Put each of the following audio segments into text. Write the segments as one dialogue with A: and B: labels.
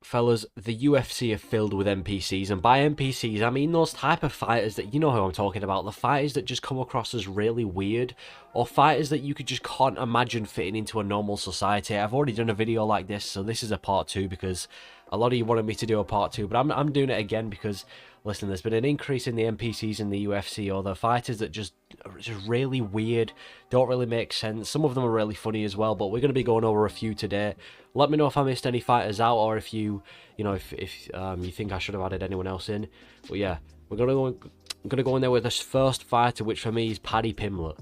A: Fellas, the UFC are filled with NPCs, and by NPCs, I mean those type of fighters that you know who I'm talking about. The fighters that just come across as really weird, or fighters that you could just can't imagine fitting into a normal society. I've already done a video like this, so this is a part two because a lot of you wanted me to do a part two, but I'm doing it again because listen, there's been an increase in the NPCs in the UFC, or the fighters that just are just really weird, don't really make sense. Some of them are really funny as well, but we're going to be going over a few today. Let me know if I missed any fighters out, or if you know, if you think I should have added anyone else in. But yeah, I'm gonna go in there with this first fighter, which for me is Paddy Pimblett.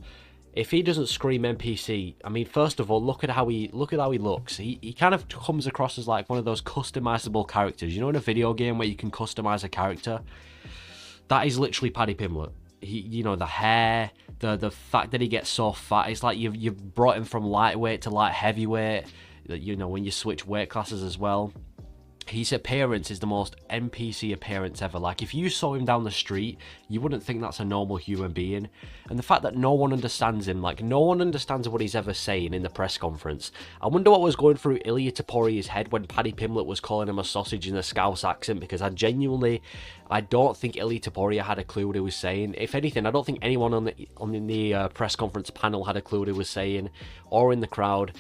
A: If he doesn't scream NPC, I mean, first of all, look at how he looks. He kind of comes across as like one of those customizable characters. You know, in a video game where you can customize a character, that is literally Paddy Pimblett. You know, the hair, the fact that he gets so fat, it's like you've brought him from lightweight to light heavyweight. You know, when you switch weight classes as well. His appearance is the most NPC appearance ever. Like, if you saw him down the street, you wouldn't think that's a normal human being. And the fact that no one understands him, like, no one understands what he's ever saying in the press conference. I wonder what was going through Ilia Toporia's head when Paddy Pimblett was calling him a sausage in a Scouse accent, because I don't think Ilia Topuria had a clue what he was saying. If anything, I don't think anyone on the press conference panel had a clue what he was saying, or in the crowd.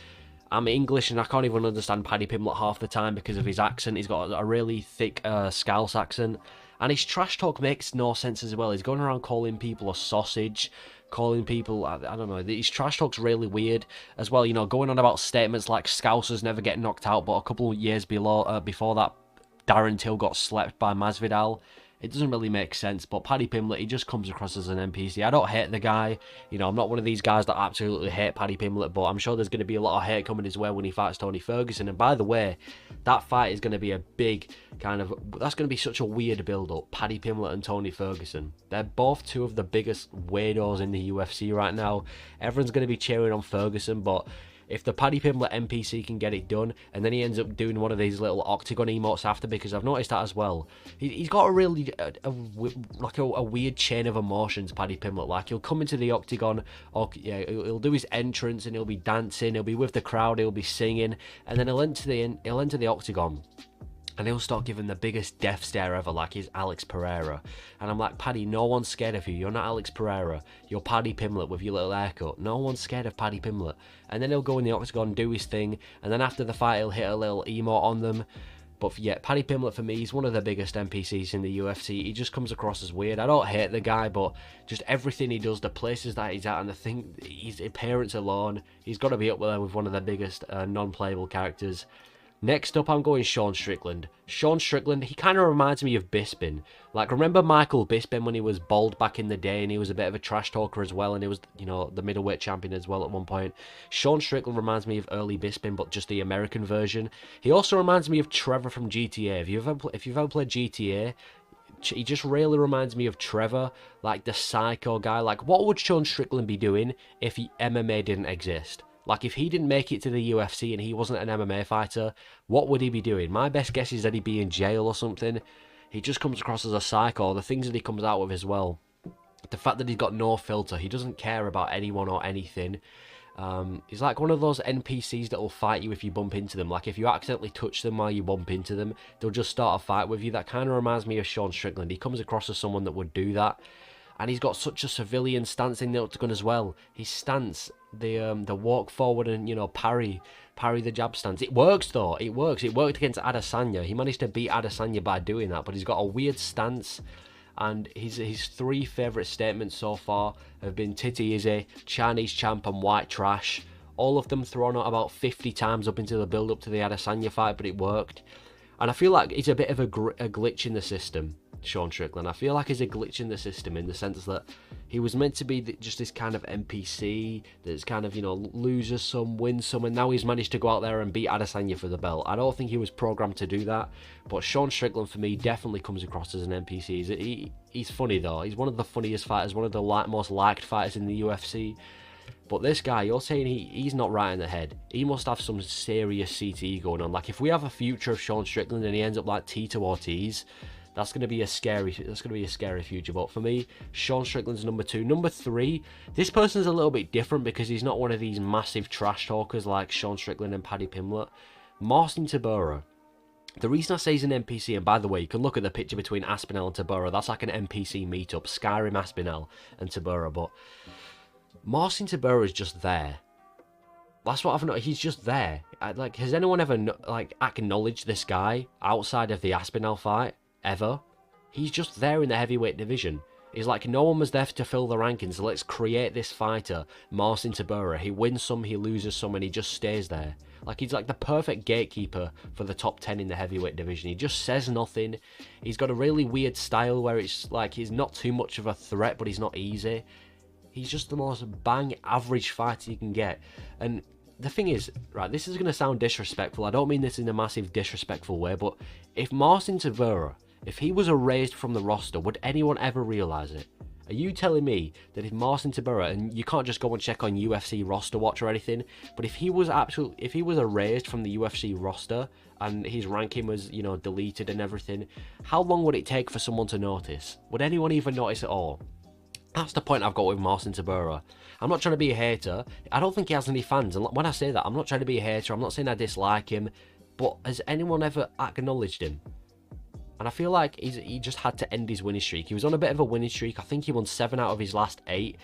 A: I'm English and I can't even understand Paddy Pimblett half the time because of his accent. He's got a really thick Scouse accent. And his trash talk makes no sense as well. He's going around calling people a sausage, calling people, I don't know, his trash talk's really weird as well. You know, going on about statements like Scousers never get knocked out, but a couple of years before that, Darren Till got slept by Masvidal. It doesn't really make sense, but Paddy Pimblett, he just comes across as an NPC. I don't hate the guy. You know, I'm not one of these guys that absolutely hate Paddy Pimblett, but I'm sure there's going to be a lot of hate coming his way when he fights Tony Ferguson. And by the way, that fight is going to be a big that's going to be such a weird build-up. Paddy Pimblett and Tony Ferguson. They're both two of the biggest weirdos in the UFC right now. Everyone's going to be cheering on Ferguson, but if the Paddy Pimblett NPC can get it done, and then he ends up doing one of these little octagon emotes after, because I've noticed that as well. He's got a really, a weird chain of emotions, Paddy Pimblett. Like, he'll come into the octagon, or yeah, he'll do his entrance, and he'll be dancing, he'll be with the crowd, he'll be singing, and then he'll enter the octagon. And he'll start giving the biggest death stare ever, like he's Alex Pereira. And I'm like, Paddy, no one's scared of you. You're not Alex Pereira. You're Paddy Pimblett with your little haircut. No one's scared of Paddy Pimblett. And then he'll go in the octagon, do his thing. And then after the fight, he'll hit a little emote on them. But yeah, Paddy Pimblett for me is one of the biggest NPCs in the UFC. He just comes across as weird. I don't hate the guy, but just everything he does, the places that he's at, and the thing, his appearance alone, he's got to be up there with one of the biggest non-playable characters. Next up, I'm going Sean Strickland. Sean Strickland, he kind of reminds me of Bisping. Like, remember Michael Bisping when he was bald back in the day, and he was a bit of a trash talker as well, and he was, you know, the middleweight champion as well at one point. Sean Strickland reminds me of early Bisping, but just the American version. He also reminds me of Trevor from GTA. If you've ever played GTA, he just really reminds me of Trevor, like the psycho guy. Like, what would Sean Strickland be doing if MMA didn't exist? Like, if he didn't make it to the UFC and he wasn't an MMA fighter, what would he be doing? My best guess is that he'd be in jail or something. He just comes across as a psycho. The things that he comes out with as well. The fact that he's got no filter. He doesn't care about anyone or anything. He's like one of those NPCs that will fight you if you bump into them. Like, if you accidentally touch them while you bump into them, they'll just start a fight with you. That kind of reminds me of Sean Strickland. He comes across as someone that would do that. And he's got such a civilian stance in the octagon as well. His stance, the walk forward and, you know, parry the jab stance. It works though. It works. It worked against Adesanya. He managed to beat Adesanya by doing that. But he's got a weird stance. And his three favourite statements so far have been Titty Izzy, Chinese champ, and white trash. All of them thrown out about 50 times up into the build-up to the Adesanya fight, but it worked. And I feel like it's a bit of a glitch in the system, Sean Strickland. I feel like he's a glitch in the system in the sense that he was meant to be just this kind of NPC that's kind of, you know, loses some, wins some, and now he's managed to go out there and beat Adesanya for the belt. I don't think he was programmed to do that, but Sean Strickland for me definitely comes across as an NPC. He's funny though. He's one of the funniest fighters, one of the most liked fighters in the UFC. But this guy, you're saying he's not right in the head. He must have some serious CTE going on. Like, if we have a future of Sean Strickland and he ends up like Tito Ortiz, that's going to be a scary future. But for me, Sean Strickland's number 2. Number 3, this person's a little bit different because he's not one of these massive trash talkers like Sean Strickland and Paddy Pimblett. Marcin Tybura. The reason I say he's an NPC, and by the way, you can look at the picture between Aspinall and Tybura, that's like an NPC meetup, Skyrim Aspinall and Tybura, but Marcin Tybura is just there. That's what I've noticed, he's just there. Like, has anyone ever, like, acknowledged this guy outside of the Aspinall fight, ever? He's just there in the heavyweight division. He's like, no one was there to fill the rankings, so let's create this fighter, Marcin Tybura. He wins some, he loses some, and he just stays there. Like, he's like the perfect gatekeeper for the top 10 in the heavyweight division. He just says nothing. He's got a really weird style where it's like he's not too much of a threat, but he's not easy. He's just the most bang average fighter you can get. And the thing is, right, this is going to sound disrespectful. I don't mean this in a massive disrespectful way, but if Marcin Tybura, if he was erased from the roster, would anyone ever realise it? Are you telling me that if Marcin Tybura, and you can't just go and check on UFC roster watch or anything, but if he was erased from the UFC roster and his ranking was, you know, deleted and everything, how long would it take for someone to notice? Would anyone even notice at all? That's the point I've got with Marcin Tybura. I'm not trying to be a hater. I don't think he has any fans, and when I say that, I'm not trying to be a hater. I'm not saying I dislike him, but has anyone ever acknowledged him? And I feel like he just had to end his winning streak. He was on a bit of a winning streak. I think he won 7 out of his last 8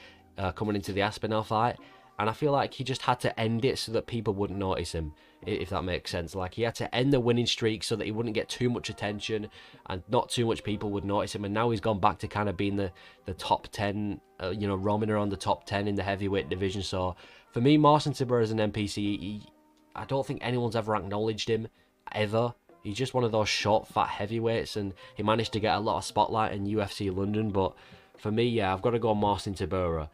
A: coming into the Aspinall fight. And I feel like he just had to end it so that people wouldn't notice him, if that makes sense. Like, he had to end the winning streak so that he wouldn't get too much attention and not too much people would notice him. And now he's gone back to kind of being the top 10, you know, roaming around the top 10 in the heavyweight division. So for me, Marcin Tybura is an NPC. I don't think anyone's ever acknowledged him, ever. He's just one of those short, fat heavyweights, and he managed to get a lot of spotlight in UFC London. But for me, yeah, I've got to go Marcin Tybura.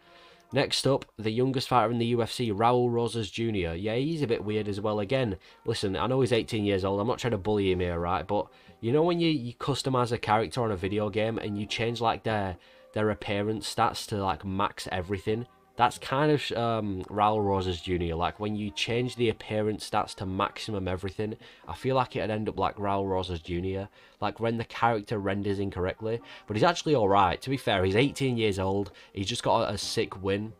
A: Next up, the youngest fighter in the UFC, Raul Rosas Jr. Yeah, he's a bit weird as well. Again, listen, I know he's 18 years old. I'm not trying to bully him here, right? But you know when you customize a character on a video game and you change like their appearance stats to like max everything? That's kind of Raul Rosas Jr. Like, when you change the appearance stats to maximum everything, I feel like it'd end up like Raul Rosas Jr. Like, when the character renders incorrectly. But he's actually alright. To be fair, he's 18 years old. He's just got a sick win.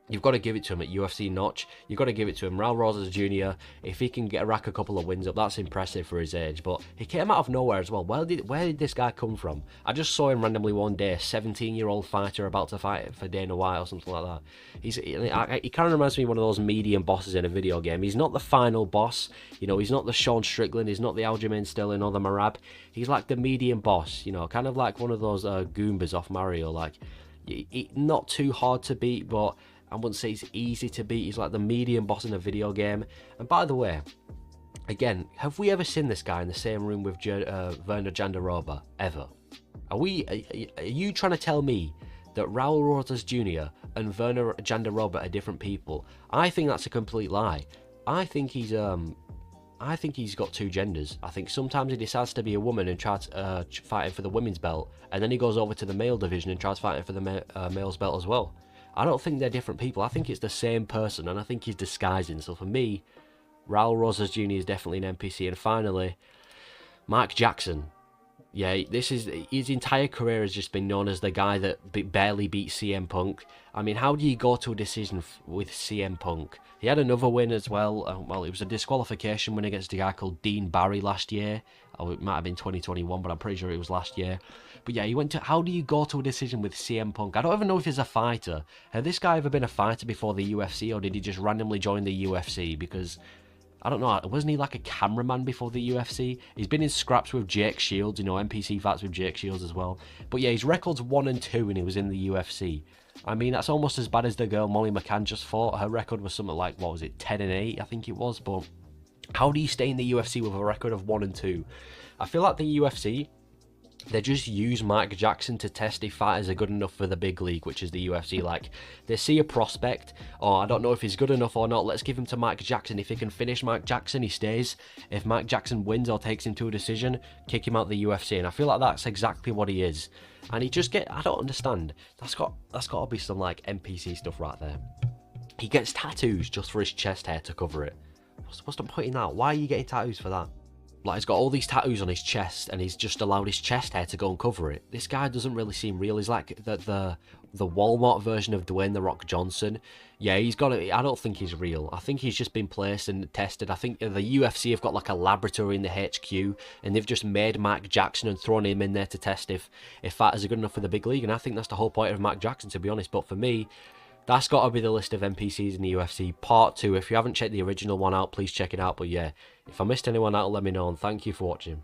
A: You've got to give it to him at UFC Notch. You've got to give it to him. Raul Rosas Jr., if he can rack a couple of wins up, that's impressive for his age. But he came out of nowhere as well. Where did this guy come from? I just saw him randomly one day, 17-year-old fighter about to fight for Dana White or something like that. He kind of reminds me of one of those medium bosses in a video game. He's not the final boss. You know, he's not the Sean Strickland. He's not the Aljamain Sterling or the Marab. He's like the medium boss, you know, kind of like one of those Goombas off Mario. Like, not too hard to beat, but I wouldn't say he's easy to beat. He's like the medium boss in a video game. And by the way, again, have we ever seen this guy in the same room with Werner Jandiroba? Ever? Are you trying to tell me that Raul Rosas Jr. and Werner Jandiroba are different people? I think that's a complete lie. I think he's got two genders. I think sometimes he decides to be a woman and tries fighting for the women's belt, and then he goes over to the male division and tries fighting for the male's belt as well. I don't think they're different people. I think it's the same person, and I think he's disguising. So for me, Raul Rosas Jr. is definitely an NPC. And finally, Mike Jackson. Yeah, his entire career has just been known as the guy that barely beat CM Punk. I mean, how do you go to a decision with CM Punk? He had another win as well. Well, it was a disqualification win against a guy called Dean Barry last year. Oh, it might have been 2021, but I'm pretty sure it was last year. But yeah, he went to... How do you go to a decision with CM Punk? I don't even know if he's a fighter. Had this guy ever been a fighter before the UFC, or did he just randomly join the UFC? Because... I don't know, wasn't he like a cameraman before the UFC? He's been in scraps with Jake Shields, you know, NPC fights with Jake Shields as well. But yeah, his record's 1 and 2 when he was in the UFC. I mean, that's almost as bad as the girl Molly McCann just fought. Her record was something like, what was it, 10 and 8, I think it was. But how do you stay in the UFC with a record of 1 and 2? I feel like the UFC... they just use Mike Jackson to test if fighters are good enough for the big league, which is the UFC. Like, they see a prospect, I don't know if he's good enough or not, let's give him to Mike Jackson. If he can finish Mike Jackson, he stays. If Mike Jackson wins or takes him to a decision, kick him out the UFC. And I feel like that's exactly what he is. And he just I don't understand. That's got to be some, like, NPC stuff right there. He gets tattoos just for his chest hair to cover it. What's the point in that? Why are you getting tattoos for that? Like, he's got all these tattoos on his chest, and he's just allowed his chest hair to go and cover it. This guy doesn't really seem real. He's like the Walmart version of Dwayne "The Rock" Johnson. Yeah, he's got it. I don't think he's real. I think he's just been placed and tested. I think the UFC have got like a laboratory in the HQ, and they've just made Mike Jackson and thrown him in there to test if fighters are good enough for the big league. And I think that's the whole point of Mike Jackson, to be honest. But for me, that's got to be the list of NPCs in the UFC Part 2. If you haven't checked the original one out, please check it out. But yeah, if I missed anyone out, let me know, and thank you for watching.